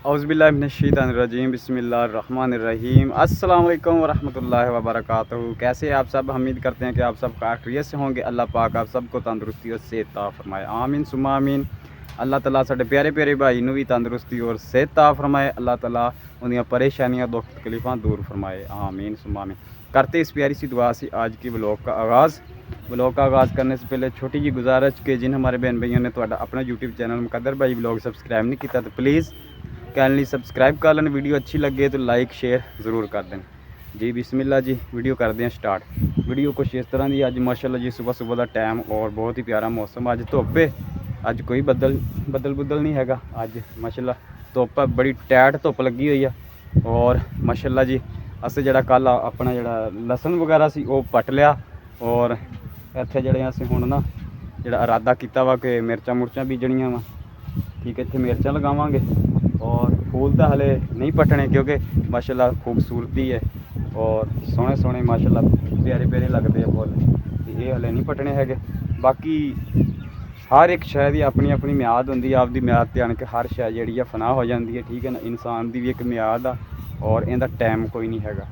औज़ुबिल्लाहिमिनश्शैतानिर्रजीम बिस्मिल्लाहिर्रहमानिर्रहीम अस्सलाम वालेकुम वरहमतुल्लाहि वबरकातुहू। कैसे आप सब? उम्मीद करते हैं कि आप सब खैरियत से होंगे। अल्लाह पाक आप सबको तंदुरुस्ती और सेहत अता फरमाए, आमीन सुम्मा आमीन। अल्लाह ताला साडे प्यारे प्यारे भाई नूं भी तंदुरुस्ती और सेहत अता फरमाए। अल्लाह ताला उन्दियां परेशानियां दुख तकलीफ़ां दूर फरमाए, आमीन सुम्मा आमीन। करते इस प्यारी सी दुआ से आज की व्लॉग का आगाज़ करने से पहले छोटी जी गुजारिश कि जिन हमारे बहन भाइयों ने तुहाडा अपना यूट्यूब चैनल मुकद्दर भाई व्लॉग सब्सक्राइब नहीं किया तो प्लीज़ कैनली सब्सक्राइब कर लें। वीडियो अच्छी लगे तो लाइक शेयर ज़रूर कर दें जी। बिस्मिल्लाह जी, वीडियो करते हैं स्टार्ट। वीडियो कुछ इस तरह की अज माशाल्लाह जी सुबह सुबह का टाइम और बहुत ही प्यारा मौसम। अज धुप्प है, अज कोई बदल नहीं हैगा। अज माशाल्लाह धुप्प बड़ी टैट धुप्प लगी हुई है। और माशाल्लाह जी असें जिहड़ा कल अपना जिहड़ा लसन वगैरह सी वो पट लिया। और इत्थे जिहड़े असें हुण ना जिहड़ा इरादा किया वा कि मिर्चां मुर्चां बीजणियां वा, ठीक है, इत्थे मिर्चां लगावांगे। और फूल तो हले नहीं पटने क्योंकि माशाल्लाह खूबसूरती है और सोहने सोहने माशाल्लाह प्यारे प्यारे लगते हैं फुल, ये हले नहीं पटने है। बाकी हर एक शय की अपनी अपनी म्याद होंदी, आपकी म्याद ते आण के हर शय जिहड़ी है फना हो जाती है, ठीक है ना। इंसान की भी एक म्याद आ और इहदा टाइम कोई नहीं हैगा,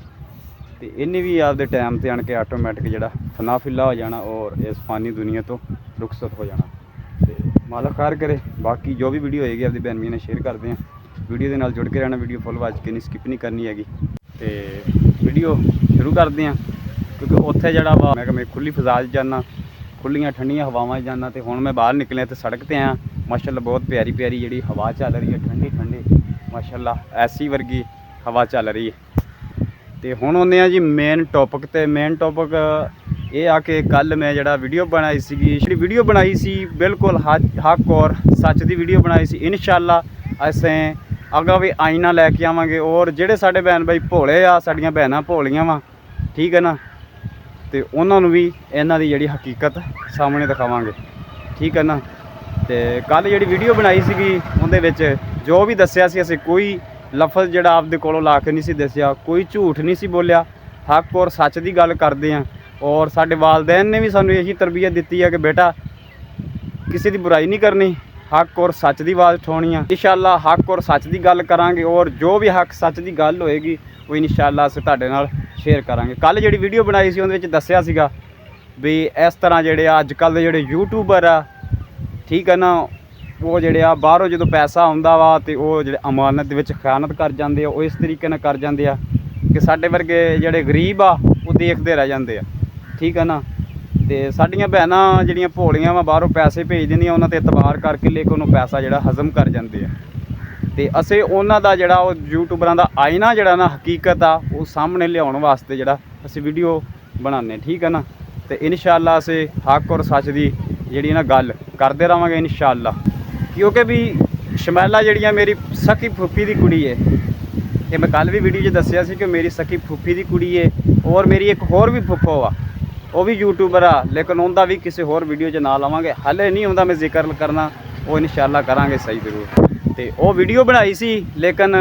तो इन्हें भी आपके टाइम से आण के आटोमैटिक जिहड़ा फना फिला हो जाना और इस फानी दुनिया तो रुखसत हो जाना। तो मालिक खैर करे। बाकी जो भी वीडियो होएगी आपकी बहन ने शेयर करते हैं। वीडियो के नाल जुड़ के रहना, वीडियो फुल वाच के नहीं स्किप नहीं करनी हैगी। तो वीडियो शुरू करते हैं क्योंकि उत्थे जड़ा वा मैं खुली फिजा जाना, खुलियां ठंडियां हवावां जाना। तो हुण मैं बाहर निकलिया तो सड़क पर आया, माशाल्लाह बहुत प्यारी प्यारी जी हवा चल रही है, ठंडी ठंडी माशाल्लाह ऐसी वर्गी हवा चल रही है। तो हुण आउंदे आ जी मेन टॉपिक ते। मेन टॉपिक ये आ कि कल मैं जड़ा वीडियो बनाई सी, वीडियो बनाई सी बिल्कुल हक और सच की वीडियो बनाई सी। इंशाअल्लाह असें अगर भी आईना लैके आवांगे और जेडे साडे बहन भाई भोले आ, साडियां बहनां भोलियां वा, ठीक है ना, तो उन्होंने भी इन्हां दी जिहड़ी हकीकत सामने दिखावांगे, ठीक है ना। तो कल जिहड़ी वीडियो बनाई सीगी उहदे विच जो भी दस्सिया सी, असीं कोई लफज जिहड़ा आपदे कोलों ला के नहीं सी दस्सिया, कोई झूठ नहीं सी बोलिया, हक और सच की गल करदे आ। और साडे वालदैन ने भी सानूं यही तरबियत दित्ती है कि बेटा किसी की बुराई नहीं करनी, हक और सच की आवाज़ उठानी है। इंशाअल्लाह हक और सच की गल करांगे और जो भी हक सच की गल होएगी वो इंशाअल्लाह असीं तुहाडे नाल शेयर करांगे। कल जिहड़ी वीडियो बनाई सी उहदे विच दस्सिया सीगा भी इस तरह जिहड़े अजकल दे जिहड़े यूट्यूबर आ, ठीक है ना, वो जिहड़े आ बाहरों जो पैसा आउंदा वा ते वो जिहड़े अमानत दे विच खयानत कर जांदे आ, वो इस तरीके नाल कर जांदे आ कि साडे वर्गे जिहड़े गरीब आ वो देखते रह जांदे आ, ठीक है ना। तो साडियां बहनां जिहड़ियां भोलियां वा बाहरों पैसे भेज दिंदियां, उन्हां ते एतबार करके लेकिन उन्होंने पैसा जिहड़ा हजम कर जांदे आ। तो असें उन्हां दा जिहड़ा यूट्यूबरां दा आईना जिहड़ा ना हकीकत आ वो सामने लियाउण वास्ते जिहड़ा असीं वीडियो बनाने, ठीक है ना। तो इंशाअल्लाह असीं हक और सच की जिहड़ी ना गल करदे रहांगे इंशाअल्लाह। क्योंकि भी शमैला जिहड़ियां मेरी सखी फूफी की कुड़ी है, ये मैं कल भी वीडियो दस्सिया सी कि मेरी सखी फूफी की कुड़ी है। और मेरी एक होर भी फुफ्फो आ, वो भी यूट्यूबर आ, लेकिन उनका भी किसी होर वीडियो च ना लावांगे, हले नहीं उनका मैं जिक्र करना, वो इंशाअल्लाह करांगे सही जरूर। तो वो वीडियो बनाई सी लेकिन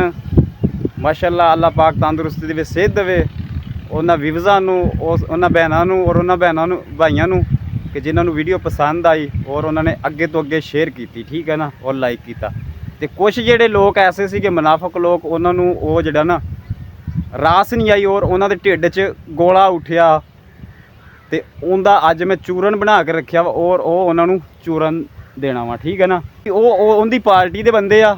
माशाअल्लाह अल्लाह पाक तंदुरुस्ती देवे, सेहत देवे उन्हां व्यूज़ां नूं, उन्हां बहनां नूं और उन्हां बहनां नूं भाइयां नूं कि जिन्होंने वीडियो पसंद आई और उन्होंने अगे तो अगे शेयर की, ठीक है ना, और लाइक किया। तो कुछ जिहड़े लोग ऐसे सी कि मुनाफक लोग, उन्होंने वो जिहड़ा ना रास नहीं आई और उन्होंने ढिड च गोला उठिया। तो उनका अज मैं चूरन बना के रखा वा और उन्होंने चूरन देना वा, ठीक है ना। वो उनकी पार्टी के बंदे आ,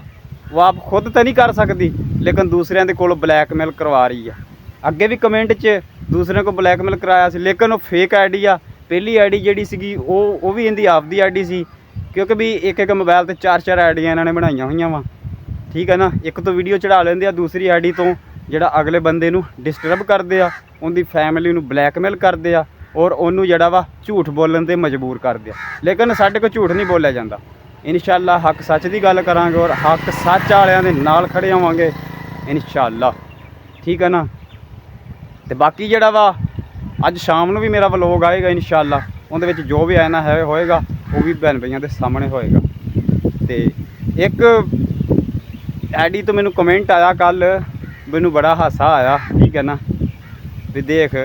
वो आप खुद तो नहीं कर सकती लेकिन दूसरों के कोलों ब्लैकमेल करवा रही है। अगे भी कमेंट च दूसरे को ब्लैकमेल कराया सी, लेकिन वो फेक आईडी आ। पहली आईडी जिहड़ी सीगी वो भी इनकी आपदी आईडी सी, क्योंकि भी एक एक मोबाइल ते चार चार आईडियां इन्होंने बनाई हुई वा, ठीक है ना। एक तो वीडियो चढ़ा लेंदे आ, दूसरी आईडी तो जिहड़ा अगले बंदे नूं डिस्टर्ब करदे आ, उनकी फैमिली नूं ब्लैकमेल करदे आ और उन्होंने जड़ा वा झूठ बोलन ते मजबूर कर दिया। लेकिन साडे को झूठ नहीं बोलिया जाता। इंशाअल्लाह हक सच की गल करांगे और हक सच वालियां दे नाल खड़े होवांगे इंशाअल्लाह, ठीक है ना। तो बाकी जड़ा वा अज शाम नूं भी मेरा व्लॉग आएगा इंशाअल्लाह, उहदे विच जो भी आना है होएगा वो भी बहन भाइयों के सामने होएगा। तो एक आईडी तो मैनू कमेंट आया कल, मैनू बड़ा हासा आया, ठीक है ना, भी देख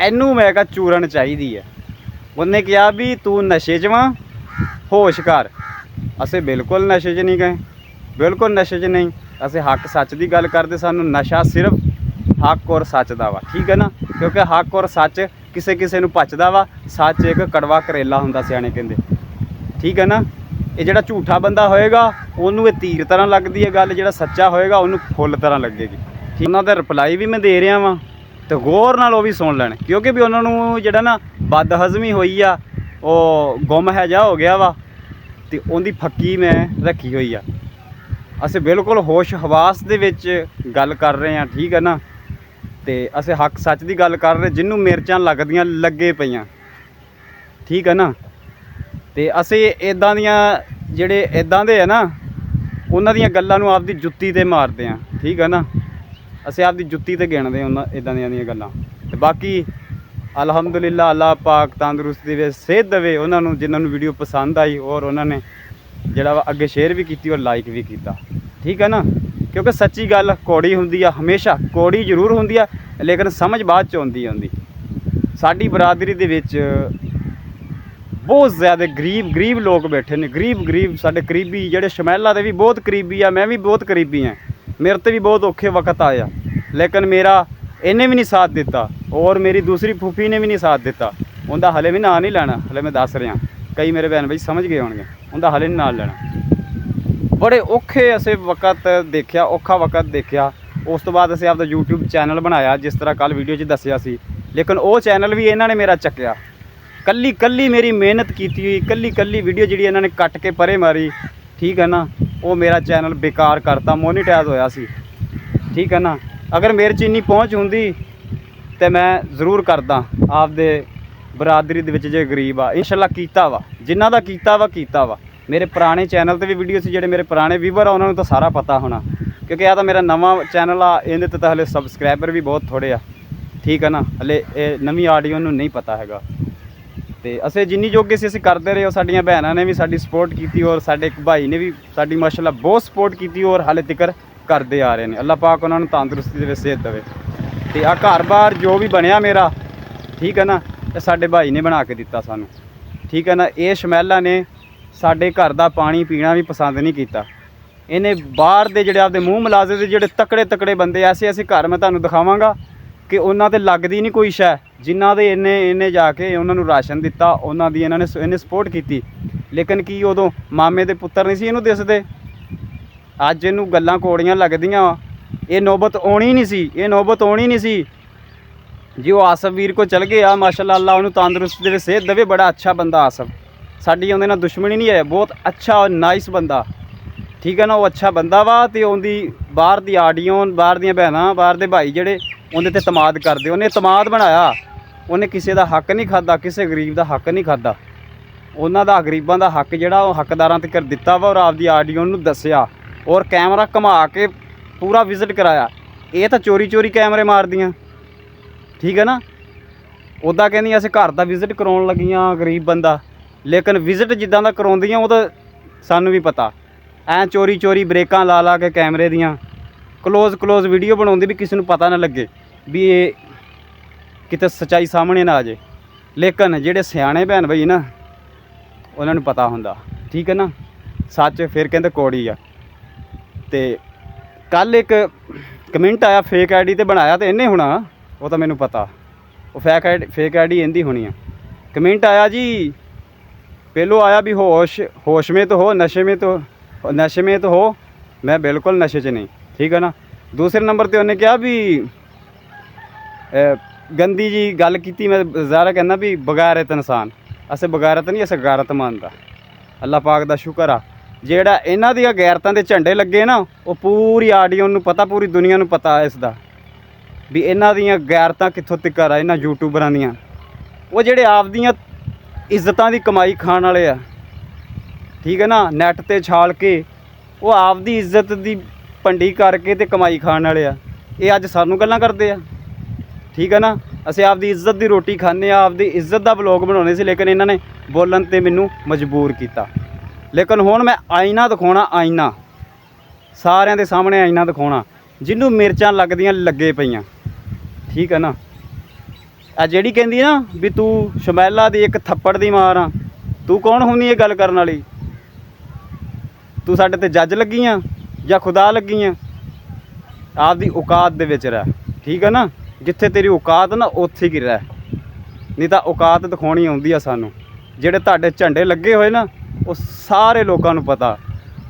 इनू मैं कहा चूरन चाहिए है। उन्हें कहा भी तू नशे च वां, होश कर। असें बिल्कुल नशे च नहीं गए, ਬਿਲਕੁਲ ਨਸ਼ੇ 'ਚ ਨਹੀਂ। ਅਸੀਂ ਹੱਕ ਸੱਚ ਦੀ ਗੱਲ ਕਰਦੇ, ਸਾਨੂੰ ਨਸ਼ਾ ਸਿਰਫ ਹੱਕ ਔਰ ਸੱਚ ਦਾ ਵਾ, ਠੀਕ ਹੈ ਨਾ। ਕਿਉਂਕਿ ਹੱਕ ਔਰ ਸੱਚ ਕਿਸੇ ਕਿਸੇ ਨੂੰ ਪਚਦਾ ਵਾ, ਸੱਚ ਇੱਕ ਕੜਵਾ ਕਰੇਲਾ ਹੁੰਦਾ ਸਿਆਣੇ ਕਹਿੰਦੇ, ਠੀਕ ਹੈ ਨਾ। ਇਹ ਜਿਹੜਾ ਝੂਠਾ ਬੰਦਾ ਹੋਏਗਾ ਉਹਨੂੰ ਇਹ ਤੀਰ ਤਰ੍ਹਾਂ ਲੱਗਦੀ ਹੈ ਗੱਲ, ਜਿਹੜਾ ਸੱਚਾ ਹੋਏਗਾ ਉਹਨੂੰ ਫੁੱਲ ਤਰ੍ਹਾਂ ਲੱਗੇਗੀ। ਠੀਕ, ਉਹਨਾਂ ਦਾ ਰਿਪਲਾਈ ਵੀ ਮੈਂ ਦੇ ਰਿਹਾ ਵਾਂ ਤੇ ਗੌਰ ਨਾਲ ਉਹ ਵੀ ਸੁਣ ਲੈਣ, ਕਿਉਂਕਿ ਵੀ ਉਹਨਾਂ ਨੂੰ ਜਿਹੜਾ ਨਾ ਬਦਹਜ਼ਮੀ ਹੋਈ ਆ, ਉਹ ਗੁੰਮ ਹੈਜਾ ਹੋ ਗਿਆ ਵਾ, ਤੇ ਉਹਦੀ ਫੱਕੀ ਮੈਂ ਰੱਖੀ ਹੋਈ ਆ। ਅਸੀਂ ਬਿਲਕੁਲ ਹੋਸ਼ ਹਵਾਸ ਦੇ ਵਿੱਚ ਗੱਲ ਕਰ ਰਹੇ ਹਾਂ, ਠੀਕ ਹੈ ਨਾ। ਤੇ ਅਸੀਂ ਹੱਕ ਸੱਚ ਦੀ ਗੱਲ ਕਰ ਰਹੇ, ਜਿਹਨੂੰ ਮਿਰਚਾਂ ਲੱਗਦੀਆਂ ਲੱਗੇ ਪਈਆਂ, ਠੀਕ ਹੈ ਨਾ। ਤੇ ਅਸੀਂ ਇੱਦਾਂ ਦੀਆਂ ਜਿਹੜੇ ਇੱਦਾਂ ਦੇ ਆ ਨਾ, ਉਹਨਾਂ ਦੀਆਂ ਗੱਲਾਂ ਨੂੰ ਆਪਦੀ ਜੁੱਤੀ 'ਤੇ ਮਾਰਦੇ ਹਾਂ, ਠੀਕ ਹੈ ਨਾ। ਅਸੀਂ ਆਪਦੀ ਜੁੱਤੀ 'ਤੇ ਗਿਣਦੇ ਹਾਂ ਉਹਨਾਂ ਇੱਦਾਂ ਦੀਆਂ ਗੱਲਾਂ। ਤੇ ਬਾਕੀ ਅਲਹਮਦੁਲਿਲਾ, ਅੱਲਾਹ ਪਾਕ ਤੰਦਰੁਸਤੀ ਦੇ ਸਿਹਤ ਦੇਵੇ ਉਹਨਾਂ ਨੂੰ ਜਿਨ੍ਹਾਂ ਨੂੰ ਵੀਡੀਓ ਪਸੰਦ ਆਈ, ਔਰ ਉਹਨਾਂ ਨੇ ਜਿਹੜਾ ਵਾ ਅੱਗੇ ਸ਼ੇਅਰ ਵੀ ਕੀਤੀ ਔਰ ਲਾਈਕ ਵੀ ਕੀਤਾ, ਠੀਕ ਹੈ ਨਾ। ਕਿਉਂਕਿ ਸੱਚੀ ਗੱਲ ਕੌੜੀ ਹੁੰਦੀ ਆ, ਹਮੇਸ਼ਾ ਕੌੜੀ ਜ਼ਰੂਰ ਹੁੰਦੀ ਆ, ਲੇਕਿਨ ਸਮਝ ਬਾਅਦ 'ਚ ਆਉਂਦੀ। ਸਾਡੀ ਬਰਾਦਰੀ ਦੇ ਵਿੱਚ ਬਹੁਤ ਜ਼ਿਆਦਾ ਗਰੀਬ ਲੋਕ ਬੈਠੇ ਨੇ, ਗਰੀਬ ਸਾਡੇ ਕਰੀਬੀ, ਜਿਹੜੇ ਸ਼ਮੈਲਾ ਦੇ ਵੀ ਬਹੁਤ ਕਰੀਬੀ ਆ, ਮੈਂ ਵੀ ਬਹੁਤ ਕਰੀਬੀ ਹਾਂ। ਮੇਰੇ 'ਤੇ ਵੀ ਬਹੁਤ ਔਖੇ ਵਕਤ ਆਇਆ, ਲੇਕਿਨ ਮੇਰਾ ਇਹਨੇ ਵੀ ਨਹੀਂ ਸਾਥ ਦਿੱਤਾ, ਔਰ ਮੇਰੀ ਦੂਸਰੀ ਫੁੱਫੀ ਨੇ ਵੀ ਨਹੀਂ ਸਾਥ ਦਿੱਤਾ। ਉਹਦਾ ਹਲੇ ਵੀ ਨਾਂ ਨਹੀਂ ਲੈਣਾ, ਹਲੇ ਮੈਂ ਦੱਸ ਰਿਹਾ, ਕਈ ਮੇਰੇ ਭੈਣ ਭਾਈ ਸਮਝ ਗਏ ਹੋਣਗੇ, ਉਹਦਾ ਹਲੇ ਨਹੀਂ ਨਾਲ ਲੈਣਾ। ਬੜੇ ਔਖੇ ਅਸੀਂ ਵਕਤ ਦੇਖਿਆ, ਔਖਾ ਵਕਤ ਦੇਖਿਆ। ਉਸ ਤੋਂ ਬਾਅਦ ਅਸੀਂ ਆਪਦਾ YouTube ਚੈਨਲ ਬਣਾਇਆ, ਜਿਸ ਤਰ੍ਹਾਂ ਕੱਲ੍ਹ ਵੀਡੀਓ 'ਚ ਦੱਸਿਆ ਸੀ, ਲੇਕਿਨ ਉਹ ਚੈਨਲ ਵੀ ਇਹਨਾਂ ਨੇ ਮੇਰਾ ਚੱਕਿਆ। ਕੱਲੀ ਮੇਰੀ ਮਿਹਨਤ ਕੀਤੀ ਹੋਈ, ਕੱਲੀ ਵੀਡੀਓ ਜਿਹੜੀ ਇਹਨਾਂ ਨੇ ਕੱਟ ਕੇ ਪਰੇ ਮਾਰੀ, ਠੀਕ ਹੈ ਨਾ, ਉਹ ਮੇਰਾ ਚੈਨਲ ਬੇਕਾਰ ਕਰਤਾ, ਮੋਨੀਟਾਈਜ਼ ਹੋਇਆ ਸੀ, ਠੀਕ ਹੈ ਨਾ। ਅਗਰ ਮੇਰੇ 'ਚ ਇੰਨੀ ਪਹੁੰਚ ਹੁੰਦੀ ਤੇ ਮੈਂ ਜ਼ਰੂਰ ਕਰਦਾ ਆਪਦੇ ਬਰਾਦਰੀ ਦੇ ਵਿੱਚ, ਜੇ ਗਰੀਬ ਆ ਇੰਸ਼ਾਅੱਲਾ ਕੀਤਾ ਵਾ, ਜਿਨ੍ਹਾਂ ਦਾ ਕੀਤਾ ਵਾ। ਮੇਰੇ ਪੁਰਾਣੇ ਚੈਨਲ 'ਤੇ ਵੀ ਵੀਡੀਓ ਸੀ, ਜਿਹੜੇ ਮੇਰੇ ਪੁਰਾਣੇ ਵੀਵਰ ਆ ਉਹਨਾਂ ਨੂੰ ਤਾਂ ਸਾਰਾ ਪਤਾ ਹੋਣਾ, ਕਿਉਂਕਿ ਇਹ ਤਾਂ ਮੇਰਾ ਨਵਾਂ ਚੈਨਲ ਆ, ਇਹਦੇ 'ਤੇ ਤਾਂ ਹਲੇ ਸਬਸਕ੍ਰਾਈਬਰ ਵੀ ਬਹੁਤ ਥੋੜ੍ਹੇ ਆ, ਠੀਕ ਹੈ ਨਾ। ਹਲੇ ਇਹ ਨਵੀਂ ਆਡੀਓ ਨੂੰ ਨਹੀਂ ਪਤਾ ਹੈਗਾ। ਤੇ ਅਸੀਂ ਜਿੰਨੀ ਜੋਗੇ ਸੀ ਅਸੀਂ ਕਰਦੇ ਰਹੇ, ਉਹ ਸਾਡੀਆਂ ਭੈਣਾਂ ਨੇ ਵੀ ਸਾਡੀ ਸਪੋਰਟ ਕੀਤੀ, ਔਰ ਸਾਡੇ ਇੱਕ ਭਾਈ ਨੇ ਵੀ ਸਾਡੀ ਮਾਸ਼ਾਅੱਲਾ ਬਹੁਤ ਸਪੋਰਟ ਕੀਤੀ, ਔਰ ਹਾਲੇ ਤੱਕ ਕਰਦੇ ਆ ਰਹੇ ਨੇ। ਅੱਲਾਹ ਪਾਕ ਉਹਨਾਂ ਨੂੰ ਤੰਦਰੁਸਤੀ ਦੇਵੇ, ਸਿਹਤ ਦੇਵੇ। ਤੇ ਆਹ ਘਰ-ਬਾਰ ਜੋ ਵੀ ਬਣਿਆ ਮੇਰਾ, ਠੀਕ ਹੈ ਨਾ, ਇਹ ਸਾਡੇ ਭਾਈ ਨੇ ਬਣਾ ਕੇ ਦਿੱਤਾ ਸਾਨੂੰ, ਠੀਕ ਹੈ ਨਾ। ਇਹ ਸ਼ਮੈਲਾ ਨੇ ਸਾਡੇ ਘਰ ਦਾ ਪਾਣੀ ਪੀਣਾ ਵੀ ਪਸੰਦ ਨਹੀਂ ਕੀਤਾ। ਇਹਨੇ ਬਾਹਰ ਦੇ ਜਿਹੜੇ ਆਪਦੇ ਮੂੰਹ ਮਲਾਜ਼ੇ ਦੇ ਜਿਹੜੇ ਤਕੜੇ ਬੰਦੇ, ਐਸੇ ਘਰ ਮੈਂ ਤੁਹਾਨੂੰ ਦਿਖਾਵਾਂਗਾ ਕਿ ਉਹਨਾਂ 'ਤੇ ਲੱਗਦੀ ਨਹੀਂ ਕੋਈ ਸ਼ੈ, ਜਿਨ੍ਹਾਂ ਦੇ ਇਹਨੇ ਜਾ ਕੇ ਉਹਨਾਂ ਨੂੰ ਰਾਸ਼ਨ ਦਿੱਤਾ, ਉਹਨਾਂ ਦੀ ਇਹਨੇ ਸਪੋਰਟ ਕੀਤੀ। ਲੇਕਿਨ ਕੀ ਉਦੋਂ ਮਾਮੇ ਦੇ ਪੁੱਤਰ ਨਹੀਂ ਸੀ ਇਹਨੂੰ ਦਿਸਦੇ? ਅੱਜ ਇਹਨੂੰ ਗੱਲਾਂ ਕੋੜੀਆਂ ਲੱਗਦੀਆਂ। ਇਹ ਨੌਬਤ ਆਉਣੀ ਨਹੀਂ ਸੀ, ਜੀ ਉਹ ਆਸਫ ਵੀਰ ਕੋ ਚਲ ਗਏ ਆ, ਮਾਸ਼ਾਅੱਲਾ, ਅੱਲਾਹ ਉਹਨੂੰ ਤੰਦਰੁਸਤੀ ਦੇਵੇ, ਸਿਹਤ ਦੇਵੇ। ਬੜਾ ਅੱਛਾ ਬੰਦਾ ਆਸਫ, ਸਾਡੀ ਉਹਦੇ ਨਾਲ ਦੁਸ਼ਮਣੀ ਨਹੀਂ ਹੈ, ਬਹੁਤ ਅੱਛਾ ਔਰ ਨਾਈਸ ਬੰਦਾ, ਠੀਕ ਹੈ ਨਾ। ਉਹ ਅੱਛਾ ਬੰਦਾ ਵਾ, ਅਤੇ ਉਹਦੀ ਬਾਹਰ ਦੀ ਆਡੀਓ, ਬਾਹਰ ਦੀਆਂ ਭੈਣਾਂ, ਬਾਹਰ ਦੇ ਭਾਈ ਜਿਹੜੇ ਉਹਦੇ 'ਤੇ ਤਮਾਦ ਕਰਦੇ, ਉਹਨੇ ਤਮਾਦ ਬਣਾਇਆ। ਉਹਨੇ ਕਿਸੇ ਦਾ ਹੱਕ ਨਹੀਂ ਖਾਧਾ, ਕਿਸੇ ਗਰੀਬ ਦਾ ਹੱਕ ਨਹੀਂ ਖਾਧਾ। ਉਹਨਾਂ ਦਾ ਗਰੀਬਾਂ ਦਾ ਹੱਕ ਜਿਹੜਾ ਉਹ ਹੱਕਦਾਰਾਂ ਤੱਕ ਦਿੱਤਾ ਵਾ, ਔਰ ਆਪਦੀ ਆਡੀਓ ਨੂੰ ਦੱਸਿਆ, ਔਰ ਕੈਮਰਾ ਘੁਮਾ ਕੇ ਪੂਰਾ ਵਿਜ਼ਿਟ ਕਰਾਇਆ। ਇਹ ਤਾਂ ਚੋਰੀ ਕੈਮਰੇ ਮਾਰਦੀਆਂ, ਠੀਕ ਹੈ ਨਾ। ਉੱਦਾਂ ਕਹਿੰਦੀਆਂ ਅਸੀਂ ਘਰ ਦਾ ਵਿਜ਼ਿਟ ਕਰਾਉਣ ਲੱਗੀਆਂ, ਗਰੀਬ ਬੰਦਾ, ਲੇਕਿਨ ਵਿਜ਼ਿਟ ਜਿੱਦਾਂ ਦਾ ਕਰਾਉਂਦੀਆਂ ਉਹ ਤਾਂ ਸਾਨੂੰ ਵੀ ਪਤਾ, ਐਂ ਚੋਰੀ ਬ੍ਰੇਕਾਂ ਲਾ ਕੇ ਕੈਮਰੇ ਦੀਆਂ ਕਲੋਜ਼ ਵੀਡੀਓ ਬਣਾਉਂਦੀ, ਵੀ ਕਿਸੇ ਨੂੰ ਪਤਾ ਨਾ ਲੱਗੇ ਵੀ ਇਹ ਕਿਤੇ ਸੱਚਾਈ ਸਾਹਮਣੇ ਨਾ ਆ ਜੇ। ਲੇਕਿਨ ਜਿਹੜੇ ਸਿਆਣੇ ਭੈਣ ਭਾਈ ਨਾ, ਉਹਨਾਂ ਨੂੰ ਪਤਾ ਹੁੰਦਾ, ਠੀਕ ਹੈ ਨਾ। ਸੱਚ ਫਿਰ ਕਹਿੰਦੇ ਕੌੜੀ ਆ। ਤੇ ਕੱਲ੍ਹ ਇੱਕ ਕਮੈਂਟ ਆਇਆ, ਫੇਕ ਆਈਡੀ 'ਤੇ ਬਣਾਇਆ ਤੇ ਇਹਨੇ ਹੋਣਾ, ਉਹ ਤਾਂ ਮੈਨੂੰ ਪਤਾ, ਉਹ ਫੇਕ ਆਈਡੀ ਇਹਦੀ ਹੋਣੀ ਆ। ਕਮੈਂਟ ਆਇਆ ਜੀ, ਪਹਿਲੋਂ आया भी होश में तो हो, नशे में तो हो। मैं बिल्कुल नशे च नहीं, ठीक है ना। दूसरे नंबर पर उन्हें कहा भी गंदी जी गल की। मैं ज़ारा कहना भी बगैरत इंसान, असें बगैरत नहीं, असें गैरत मानदा। अल्लाह पाक दा शुक्र आ ਜਿਹੜਾ ਇਹਨਾਂ ਦੀਆਂ ਗੈਰਤਾਂ ਦੇ ਝੰਡੇ ਲੱਗੇ ਨਾ, ਉਹ ਪੂਰੀ ਆਡੀਓ ਨੂੰ ਪਤਾ, ਪੂਰੀ ਦੁਨੀਆ ਨੂੰ ਪਤਾ ਇਸ ਦਾ ਵੀ ਇਹਨਾਂ ਦੀਆਂ ਗੈਰਤਾਂ ਕਿੱਥੋਂ ਤੱਕ ਆ ਇਹਨਾਂ ਯੂਟਿਊਬਰਾਂ ਦੀਆਂ। ਉਹ ਜਿਹੜੇ ਆਪਦੀਆਂ ਇੱਜ਼ਤਾਂ ਦੀ ਕਮਾਈ ਖਾਣ ਵਾਲੇ ਆ, ਠੀਕ ਹੈ ਨਾ, ਨੈੱਟ 'ਤੇ ਛਾਲ ਕੇ ਉਹ ਆਪਦੀ ਇੱਜ਼ਤ ਦੀ ਭੰਡੀ ਕਰਕੇ ਤੇ ਕਮਾਈ ਖਾਣ ਵਾਲੇ ਆ। ਇਹ ਅੱਜ ਸਾਨੂੰ ਗੱਲਾਂ ਕਰਦੇ ਆ, ਠੀਕ ਹੈ ਨਾ। ਅਸੀਂ ਆਪਦੀ ਇੱਜ਼ਤ ਦੀ ਰੋਟੀ ਖਾਂਦੇ ਆ, ਆਪਦੀ ਇੱਜ਼ਤ ਦਾ ਵਲੋਗ ਬਣਾਉਣੇ ਸੀ, ਲੇਕਿਨ ਇਹਨਾਂ ਨੇ ਬੋਲਣ 'ਤੇ ਮੈਨੂੰ ਮਜਬੂਰ ਕੀਤਾ। ਲੇਕਿਨ ਹੁਣ ਮੈਂ ਆਈਨਾ ਦਿਖਾਉਣਾ, ਆਈਨਾ ਸਾਰਿਆਂ ਦੇ ਸਾਹਮਣੇ ਆਈਨਾ ਦਿਖਾਉਣਾ, ਜਿਹਨੂੰ ਮਿਰਚਾਂ ਲੱਗਦੀਆਂ ਲੱਗੇ ਪਈਆਂ, ਠੀਕ ਹੈ ਨਾ। ਆ ਜਿਹੜੀ ਕਹਿੰਦੀ ਨਾ ਵੀ ਤੂੰ ਸ਼ਮੈਲਾ ਦੀ ਇੱਕ ਥੱਪੜ ਦੀ ਮਾਰ ਆ, ਤੂੰ ਕੌਣ ਹੁੰਦੀ ਇਹ ਗੱਲ ਕਰਨ ਵਾਲੀ? ਤੂੰ ਸਾਡੇ ਤੇ ਜੱਜ ਲੱਗੀ ਆ? ਜਾਂ ਖੁਦਾ ਲੱਗੀ ਆ? ਆਪਦੀ ਔਕਾਤ ਦੇ ਵਿੱਚ ਰਹਿ, ਠੀਕ ਹੈ ਨਾ। ਜਿੱਥੇ ਤੇਰੀ ਔਕਾਤ ਨਾ ਉੱਥੇ ਹੀ ਰਹਿ, ਨਹੀਂ ਤਾਂ ਔਕਾਤ ਦਿਖਾਉਣੀ ਆਉਂਦੀ ਆ ਸਾਨੂੰ। ਜਿਹੜੇ ਤੁਹਾਡੇ ਝੰਡੇ ਲੱਗੇ ਹੋਏ ਨਾ, ਉਹ ਸਾਰੇ ਲੋਕਾਂ ਨੂੰ ਪਤਾ,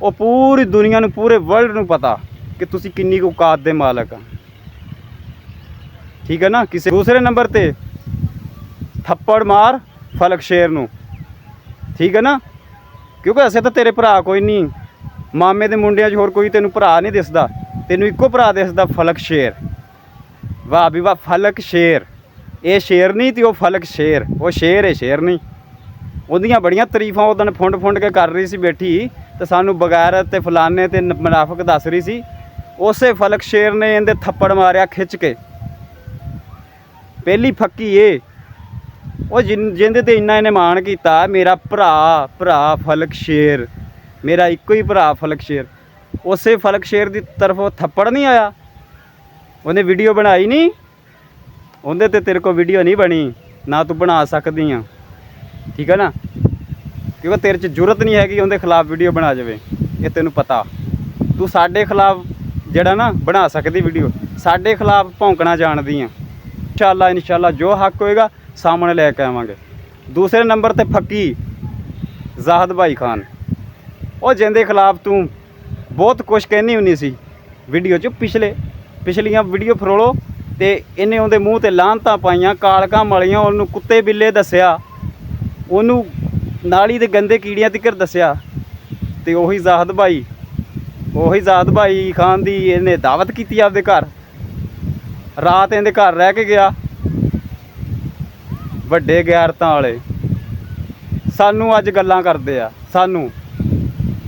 ਉਹ ਪੂਰੀ ਦੁਨੀਆ ਨੂੰ, ਪੂਰੇ ਵਰਲਡ ਨੂੰ ਪਤਾ ਕਿ ਤੁਸੀਂ ਕਿੰਨੀ ਕੁ ਔਕਾਤ ਦੇ ਮਾਲਕ ਆ, ਠੀਕ ਹੈ ਨਾ। ਕਿਸੇ ਦੂਸਰੇ ਨੰਬਰ ਤੇ ਥੱਪੜ ਮਾਰ ਫਲਕ ਸ਼ੇਰ ਨੂੰ, ਠੀਕ ਹੈ ਨਾ। ਕਿਉਂਕਿ ਅਸੀਂ ਤਾਂ ਤੇਰੇ ਭਰਾ ਕੋਈ ਨਹੀਂ, ਮਾਮੇ ਦੇ ਮੁੰਡਿਆਂ 'ਚ ਹੋਰ ਕੋਈ ਤੈਨੂੰ ਭਰਾ ਨਹੀਂ ਦਿਸਦਾ, ਤੈਨੂੰ ਇੱਕੋ ਭਰਾ ਦਿਸਦਾ, ਫਲਕ ਸ਼ੇਰ। ਵਾਹ ਵੀ ਵਾਹ, ਫਲਕ ਸ਼ੇਰ। ਇਹ ਸ਼ੇਰ ਨਹੀਂ ਤੇ ਉਹ ਫਲਕ ਸ਼ੇਰ, ਉਹ ਸ਼ੇਰ ਹੈ, ਸ਼ੇਰ ਨਹੀਂ। ਉਹਦੀਆਂ ਬੜੀਆਂ ਤਾਰੀਫਾਂ ਉਹ ਦਿਨ ਫੁੰਡ ਕੇ ਕਰ ਰਹੀ ਸੀ ਬੈਠੀ, ਤੇ ਸਾਨੂੰ ਬਗੈਰ ਤੇ ਫਲਾਨੇ ਤੇ ਮੁਨਾਫਿਕ ਦੱਸ ਰਹੀ ਸੀ। ਉਸੇ ਫਲਕ ਸ਼ੇਰ ਨੇ ਇਹਦੇ ਥੱਪੜ ਮਾਰਿਆ ਖਿੱਚ ਕੇ, ਪਹਿਲੀ ਫੱਕੀ ਏ। ਉਹ ਜਿਹਦੇ ਤੇ ਇੰਨਾ ਇਹਨੇ ਮਾਣ ਕੀਤਾ, ਮੇਰਾ ਭਰਾ ਫਲਕ ਸ਼ੇਰ, ਮੇਰਾ ਇੱਕੋ ਹੀ ਭਰਾ ਫਲਕ ਸ਼ੇਰ। ਉਸੇ ਫਲਕ ਸ਼ੇਰ ਦੀ ਤਰਫੋਂ ਥੱਪੜ ਨਹੀਂ ਆਇਆ। ਉਹਨੇ ਵੀਡੀਓ ਬਣਾਈ ਨਹੀਂ, ਉਹਦੇ ਤੇ ਤੇਰੇ ਕੋਲ ਵੀਡੀਓ ਨਹੀਂ ਬਣੀ, ਨਾ ਤੂੰ ਬਣਾ ਸਕਦੀ ਆ, ਠੀਕ ਹੈ ਨਾ। ਕਿਉਂਕਿ ਤੇਰੇ 'ਚ ਜ਼ਰੂਰਤ ਨਹੀਂ ਹੈਗੀ ਉਹਦੇ ਖਿਲਾਫ ਵੀਡੀਓ ਬਣਾ ਜਾਵੇ, ਇਹ ਤੈਨੂੰ ਪਤਾ। ਤੂੰ ਸਾਡੇ ਖਿਲਾਫ ਜਿਹੜਾ ਨਾ ਬਣਾ ਸਕਦੀ ਵੀਡੀਓ, ਸਾਡੇ ਖਿਲਾਫ ਭੌਂਕਣਾ ਜਾਣਦੀ ਆ। ਇਨਸ਼ਾਅੱਲਾ ਜੋ ਹੱਕ ਹੋਏਗਾ ਸਾਹਮਣੇ ਲੈ ਕੇ ਆਵਾਂਗੇ। ਦੂਸਰੇ ਨੰਬਰ ਤੇ ਫੱਕੀ ਜ਼ਾਹਦ ਭਾਈ ਖਾਨ, ਉਹ ਜਿਹਦੇ ਖਿਲਾਫ ਤੂੰ ਬਹੁਤ ਕੁਛ ਕਹਿੰਦੀ ਹੁੰਦੀ ਸੀ ਵੀਡੀਓ 'ਚ। ਪਿਛਲੀਆਂ ਵੀਡੀਓ ਫਰੋਲੋ ਤੇ ਇਹਨੇ ਉਹਦੇ ਮੂੰਹ ਤੇ ਲਾਹਨਤਾਂ ਪਾਈਆਂ, ਕਾਲਕਾਂ ਮਲੀਆਂ, ਉਹਨੂੰ ਕੁੱਤੇ ਬਿੱਲੇ ਦੱਸਿਆ, ਉਹਨੂੰ ਨਾਲੀ ਦੇ ਗੰਦੇ ਕੀੜਿਆਂ ਤੀਕਰ ਦੱਸਿਆ। ਤੇ ਉਹੀ ਜ਼ਾਹਦ ਭਾਈ ਖਾਨ ਦੀ ਇਹਨੇ ਦਾਵਤ ਕੀਤੀ ਆਪਦੇ ਘਰ, ਰਾਤ ਇਹਦੇ ਘਰ ਰਹਿ ਕੇ ਗਿਆ। ਵੱਡੇ ਗੈਰਤਾਂ ਵਾਲੇ ਸਾਨੂੰ ਅੱਜ ਗੱਲਾਂ ਕਰਦੇ ਆ, ਸਾਨੂੰ,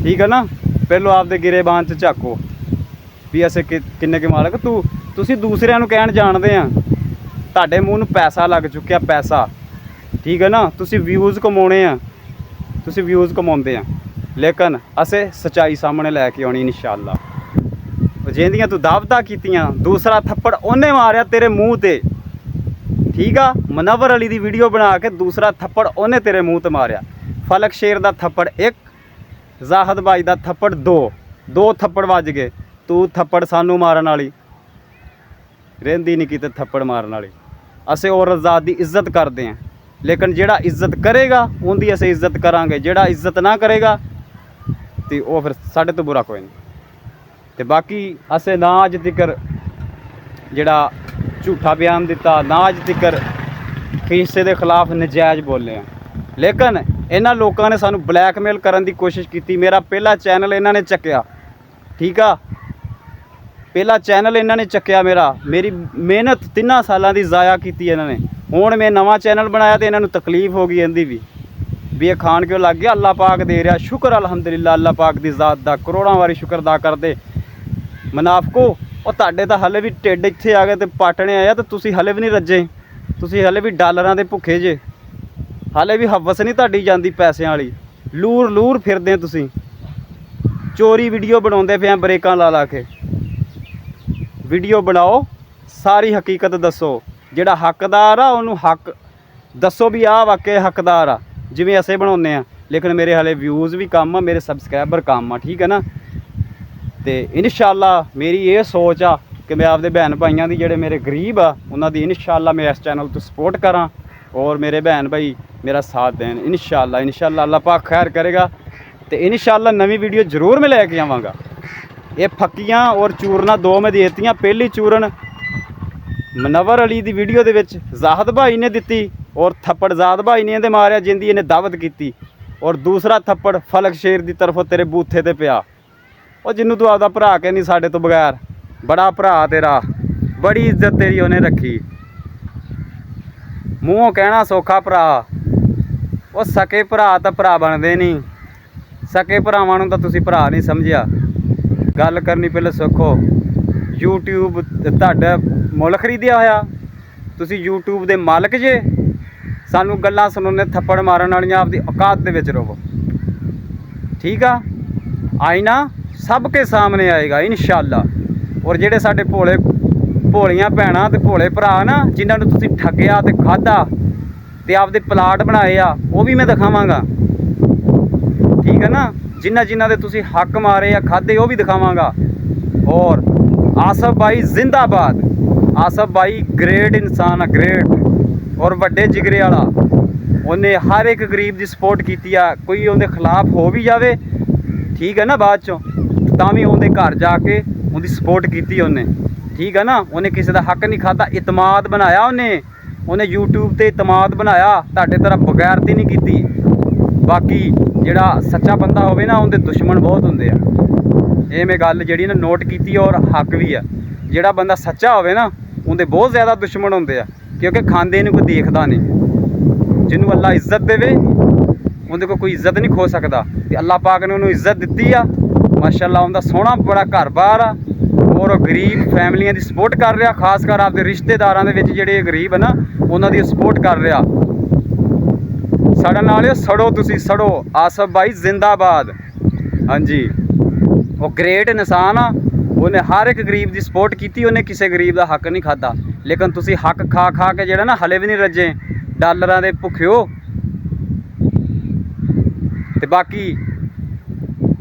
ਠੀਕ ਹੈ ਨਾ। ਪਹਿਲੋਂ ਆਪਦੇ ਗਿਰੇਬਾਨ 'ਚ ਝਾਕੋ ਵੀ ਅਸੀਂ ਕਿੰਨੇ ਕੁ ਮਾਲਕ। ਤੁਸੀਂ ਦੂਸਰਿਆਂ ਨੂੰ ਕਹਿਣ ਜਾਣਦੇ ਆ, ਤੁਹਾਡੇ ਮੂੰਹ ਨੂੰ ਪੈਸਾ ਲੱਗ ਚੁੱਕਿਆ, ਪੈਸਾ, ਠੀਕ ਹੈ ਨਾ। ਤੁਸੀਂ ਵਿਊਜ਼ ਕਮਾਉਣੇ ਆ, ਤੁਸੀਂ ਵਿਊਜ਼ ਕਮਾਉਂਦੇ ਆ, ਲੇਕਿਨ ਅਸੀਂ ਸੱਚਾਈ ਸਾਹਮਣੇ ਲੈ ਕੇ ਆਉਣੀ ਇਨਸ਼ਾਅੱਲਾ। ਜਿਹਦੀਆਂ ਤੂੰ ਦਾਵਤਾਂ ਕੀਤੀਆਂ, ਦੂਸਰਾ ਥੱਪੜ ਉਹਨੇ ਮਾਰਿਆ ਤੇਰੇ ਮੂੰਹ ਤੇ, ਠੀਕ ਆ। ਮੁਨੱਵਰ ਅਲੀ ਦੀ ਵੀਡੀਓ ਬਣਾ ਕੇ ਦੂਸਰਾ ਥੱਪੜ ਉਹਨੇ ਤੇਰੇ ਮੂੰਹ ਤੇ ਮਾਰਿਆ। ਫਲਕ ਸ਼ੇਰ ਦਾ ਥੱਪੜ 1, ਜ਼ਾਹਦ ਭਾਈ ਦਾ ਥੱਪੜ 2 ਥੱਪੜ ਵੱਜ ਗਏ। ਤੂੰ ਥੱਪੜ ਸਾਨੂੰ ਮਾਰਨ ਵਾਲੀ ਰਹਿੰਦੀ ਨਹੀਂ, ਕਿਤੇ ਥੱਪੜ ਮਾਰਨ ਵਾਲੀ। ਅਸੀਂ ਔਰਤ ਜ਼ਾਤ ਦੀ ਇੱਜ਼ਤ ਕਰਦੇ ਹਾਂ, ਲੇਕਿਨ ਜਿਹੜਾ ਇੱਜ਼ਤ ਕਰੇਗਾ ਉਹਦੀ ਅਸੀਂ ਇੱਜ਼ਤ ਕਰਾਂਗੇ, ਜਿਹੜਾ ਇੱਜ਼ਤ ਨਾ ਕਰੇਗਾ ਤੇ ਉਹ ਫਿਰ ਸਾਡੇ ਤੋਂ ਬੁਰਾ ਕੋਈ ਨਹੀਂ। ਤੇ ਬਾਕੀ ਅਸੀਂ ਨਾ ਅੱਜ ਤੱਕ ਜਿਹੜਾ ਝੂਠਾ ਬਿਆਨ ਦਿੱਤਾ, ਨਾ ਅੱਜ ਤੱਕ ਕਿਸੇ ਦੇ ਖਿਲਾਫ ਨਜਾਇਜ਼ ਬੋਲੇ ਆ, ਲੇਕਿਨ ਇਹਨਾਂ ਲੋਕਾਂ ਨੇ ਸਾਨੂੰ ਬਲੈਕਮੇਲ ਕਰਨ ਦੀ ਕੋਸ਼ਿਸ਼ ਕੀਤੀ। ਮੇਰਾ ਪਹਿਲਾ ਚੈਨਲ ਇਹਨਾਂ ਨੇ ਚੱਕਿਆ, ਠੀਕ ਆ। ਪਹਿਲਾ ਚੈਨਲ ਇਹਨਾਂ ਨੇ ਚੱਕਿਆ ਮੇਰੀ ਮਿਹਨਤ 3 ਸਾਲਾਂ ਦੀ ਜ਼ਾਇਆ ਕੀਤੀ ਇਹਨਾਂ ਨੇ। ਹੁਣ ਮੈਂ ਨਵਾਂ ਚੈਨਲ ਬਣਾਇਆ ਤੇ ਇਹਨਾਂ ਨੂੰ ਤਕਲੀਫ ਹੋ ਗਈ ਇਹਦੀ ਵੀ ਇਹ ਖਾਣ ਕਿਉਂ ਲੱਗ ਗਿਆ। ਅੱਲਾਹ ਪਾਕ ਦੇ ਰਿਹਾ ਸ਼ੁਕਰ, ਅਲਹਮਦੁਲਿਲਾ, ਅੱਲਾਹ ਪਾਕ ਦੀ ਜ਼ਾਤ ਦਾ ਕਰੋੜਾਂ ਵਾਰੀ ਸ਼ੁਕਰ ਅਦਾ ਕਰਦੇ। ਮੁਨਾਫਕੋ, ਉਹ ਤੁਹਾਡੇ ਤਾਂ ਹਲੇ ਵੀ ਢਿੱਡ ਇੱਥੇ ਆ ਗਏ ਤੇ ਪਾਟਣੇ ਆਇਆ, ਤੇ ਤੁਸੀਂ ਹਲੇ ਵੀ ਨਹੀਂ ਰੱਜੇ, ਤੁਸੀਂ ਹਲੇ ਵੀ ਡਾਲਰਾਂ ਦੇ ਭੁੱਖੇ ਜੇ, ਹਾਲੇ ਵੀ ਹਵਸ ਨਹੀਂ ਤੁਹਾਡੀ ਜਾਂਦੀ ਪੈਸਿਆਂ ਵਾਲੀ। ਲੂਰ ਫਿਰਦੇ ਤੁਸੀਂ, ਚੋਰੀ ਵੀਡੀਓ ਬਣਾਉਂਦੇ ਪਏ ਆ, ਬ੍ਰੇਕਾਂ ਲਾ ਕੇ ਵੀਡੀਓ ਬਣਾਓ, ਸਾਰੀ ਹਕੀਕਤ ਦੱਸੋ। ਜਿਹੜਾ ਹੱਕਦਾਰ ਆ ਉਹਨੂੰ ਹੱਕ ਦੱਸੋ ਵੀ ਆਹ ਵਾਕਿਆ ਹੱਕਦਾਰ ਆ, ਜਿਵੇਂ ਅਸੀਂ ਬਣਾਉਂਦੇ ਆ। ਲੇਕਿਨ ਮੇਰੇ ਹਾਲੇ ਵਿਊਜ਼ ਵੀ ਕੰਮ ਆ, ਮੇਰੇ ਸਬਸਕ੍ਰਾਈਬਰ ਕੰਮ ਆ, ਠੀਕ ਹੈ ਨਾ। ਤੇ ਇਨਸ਼ਾਅੱਲਾ ਮੇਰੀ ਇਹ ਸੋਚ ਆ ਕਿ ਮੈਂ ਆਪਦੇ ਭੈਣ ਭਾਈਆਂ ਦੀ, ਜਿਹੜੇ ਮੇਰੇ ਗਰੀਬ ਆ, ਉਹਨਾਂ ਦੀ ਇਨਸ਼ਾਅੱਲਾ ਮੈਂ ਇਸ ਚੈਨਲ ਤੋਂ ਸਪੋਰਟ ਕਰਾਂ, ਔਰ ਮੇਰੇ ਭੈਣ ਭਾਈ ਮੇਰਾ ਸਾਥ ਦੇਣ ਇਨਸ਼ਾਅੱਲਾ। ਅੱਲਾਹ ਪਾਕ ਖੈਰ ਕਰੇਗਾ ਤੇ ਇਨਸ਼ਾਅੱਲਾ ਨਵੀਂ ਵੀਡੀਓ ਜ਼ਰੂਰ ਮੈਂ ਲੈ ਕੇ ਆਵਾਂਗਾ। ਇਹ ਫੱਕੀਆਂ ਔਰ ਚੂਰਨਾਂ 2 ਮੈਂ ਦੇ ਦਿੱਤੀਆਂ। ਪਹਿਲੀ ਚੂਰਨ ਮੁਨੱਵਰ ਅਲੀ ਦੀ ਵੀਡੀਓ ਦੇ ਵਿੱਚ ਜ਼ਾਹਦ ਭਾਈ ਨੇ ਦਿੱਤੀ, ਔਰ ਥੱਪੜ ਜ਼ਾਹਦ ਭਾਈ ਨੇ ਇਹਦੇ ਮਾਰਿਆ ਜਿੰਦੀ ਇਹਨੇ ਦਾਵਤ ਕੀਤੀ, ਔਰ ਦੂਸਰਾ ਥੱਪੜ ਫਲਕ ਸ਼ੇਰ ਦੀ ਤਰਫੋਂ ਤੇਰੇ ਬੂਥੇ ਤੇ ਪਿਆ। ਉਹ ਜਿਹਨੂੰ ਤੂੰ ਆਪਦਾ ਭਰਾ ਕਹਿੰਦੀ ਸਾਡੇ ਤੋਂ ਬਗੈਰ, ਬੜਾ ਭਰਾ ਤੇਰਾ, ਬੜੀ ਇੱਜ਼ਤ ਤੇਰੀ ਉਹਨੇ ਰੱਖੀ। ਮੂੰਹੋਂ ਕਹਿਣਾ ਸੌਖਾ ਭਰਾ, ਉਹ ਸਕੇ ਭਰਾ ਤਾਂ ਭਰਾ ਬਣਦੇ ਨਹੀਂ, ਸਕੇ ਭਰਾਵਾਂ ਨੂੰ ਤਾਂ ਤੁਸੀਂ ਭਰਾ ਨਹੀਂ ਸਮਝਿਆ। ਗੱਲ ਕਰਨੀ ਪਹਿਲਾਂ ਸਿੱਖੋ। YouTube ਤੁਹਾਡਾ ਮੁੱਲ ਖਰੀਦਿਆ ਹੋਇਆ, ਤੁਸੀਂ YouTube ਦੇ ਮਾਲਕ ਜੇ, ਸਾਨੂੰ ਗੱਲਾਂ ਸੁਣਾਉਂਦੇ ਥੱਪੜ ਮਾਰਨ ਵਾਲੀਆਂ। ਆਪਦੀ ਔਕਾਤ ਦੇ ਵਿੱਚ ਰਹੋ, ਠੀਕ ਆ। ਆਈਨਾ ਸਭ ਕੇ ਸਾਹਮਣੇ ਆਏਗਾ ਇਨਸ਼ਾਅੱਲਾ। ਔਰ ਜਿਹੜੇ ਸਾਡੇ ਭੋਲੀਆਂ ਭੈਣਾਂ ਤੇ ਭੋਲੇ ਭਰਾ ਨਾ, ਜਿਨ੍ਹਾਂ ਨੂੰ ਤੁਸੀਂ ਠੱਗਿਆ ਤੇ ਖਾਧਾ ਤੇ ਆਪਦੇ ਪਲਾਟ ਬਣਾਏ ਆ, ਉਹ ਵੀ ਮੈਂ ਦਿਖਾਵਾਂਗਾ, ਠੀਕ ਹੈ ਨਾ। जिन्हां दे तुसीं हक मारे या खाधे वो भी दिखावांगा। और आसफ भाई जिंदाबाद, आसफ भाई ग्रेट इंसान है, ग्रेट और वड्डे जिगरे वाला। उन्हें हर एक गरीब की सपोर्ट की, कोई उनके खिलाफ हो भी जाए ठीक है ना, बाद चों तां भी उनके घर जाके उनकी सपोर्ट की उन्हें, ठीक है ना। उन्हें किसी का हक नहीं खाता, इतमाद बनाया उन्हें यूट्यूब ते इतमाद बनाया, तुहाडे तरह बगैरती नहीं की। बाकी जिहड़ा सच्चा बंदा होवे ना उनके दुश्मन बहुत होंदे आ, ये मैं गल जिहड़ी ना नोट की और हक भी है। जिहड़ा बंदा सच्चा होवे ना उनके बहुत ज़्यादा दुश्मन होंदे आ, क्योंकि खांदे नहीं कोई देखदा नहीं। जिन्होंने अल्लाह इज्जत देवे उनके को कोई इज्जत नहीं खो सकता, तो अल्लाह पाक ने उन्होंने इज्जत दी आ माशाअल्लाह। उनका सोहना बड़ा घर बार आ और गरीब फैमिलियां की सपोर्ट कर रहा, खासकर आपके रिश्तेदारों के जिहड़े गरीब है ना उन्होंने सपोर्ट कर रहा। साडा नाल सड़ो तुसी सड़ो, आसफ भाई जिंदाबाद। हाँ जी, वो ग्रेट इंसान आ, उन्हें हर एक गरीब की सपोर्ट की, उन्हें किसी गरीब का हक नहीं खाता। लेकिन तुसी हक खा खा के जिहड़ा ना हले भी नहीं रजे, डॉलरां दे भुखे हो। ते बाकी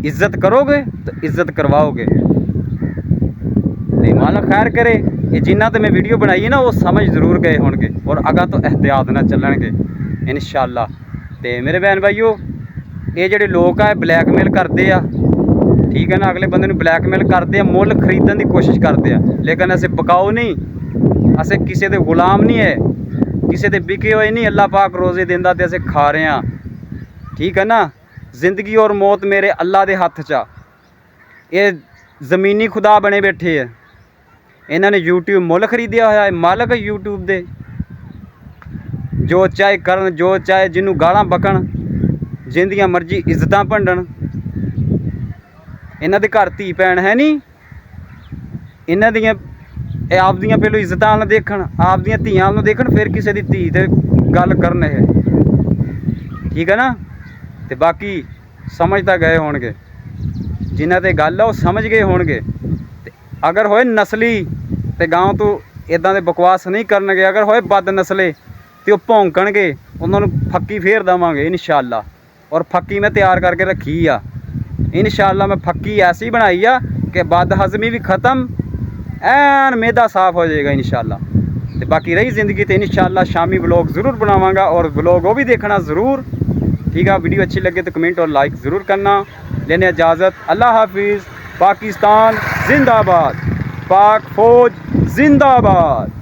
इज्जत करोगे तो इज्जत करवाओगे, तो मालिक खैर करे। ये जिन्ना तो मैं वीडियो बनाई है ना वो समझ जरूर गए होंगे और अगा तो एहतियात ना चलणगे इंशाअल्लाह। तो मेरे बहन भाईओ, ये जोड़े लोग आ ब्लैकमेल करते आ, ठीक है ना, अगले बंदे नूं ब्लैकमेल करते हैं, मुल खरीदने की कोशिश करते हैं। लेकिन असे बकाऊ नहीं, असे किसी के गुलाम नहीं है, किसी के बिके हुए नहीं। अल्लाह पाक रोज़े देंदा ते असे खा रहे हैं, ठीक है ना। जिंदगी और मौत मेरे अल्लाह के हत्थ च, ये ज़मीनी खुदा बने बैठे है। इन्होंने यूट्यूब मुल खरीदिया होया है, मालक है यूट्यूब दे, जो चाहे करन, जो चाहे जिन्हों गालां बकन, जिंदियां मर्जी इज्जत भंडन। इन्हां दे घर धी भैन है नहीं, इन्हां दियां आप दियां पहलों इज्जतां वाल देखन, आप दियां धीआं वाल देखन, फिर किसी दी धी ते गल करन है, ठीक है ना। तो बाकी समझ तो गए होणगे, जिन्हां ते गल है वो समझ गए होणगे। अगर होए नस्ली तो गाँव तो इदां दे बकवास नहीं करनगे, अगर होए बद नस्ले तो वो भौंकणगे, उन्होंने फक्की फेर देवांगे इंशाअल्लाह। और फक्की मैं तैयार करके रखी आ इंशाअल्लाह। मैं फक्की ऐसी बनाई आ कि बद हजमी भी ख़त्म, एन मैदा साफ हो जाएगा इंशाअल्लाह। तो बाकी रही ज़िंदगी तो इंशाअल्लाह शामी व्लॉग ज़रूर बनावांगा और व्लॉग वो भी देखना ज़रूर, ठीक है। वीडियो अच्छी लगे तो कमेंट और लाइक ज़रूर करना। लेने इजाज़त, अल्लाह हाफिज़। पाकिस्तान जिंदाबाद, पाक फौज जिंदाबाद।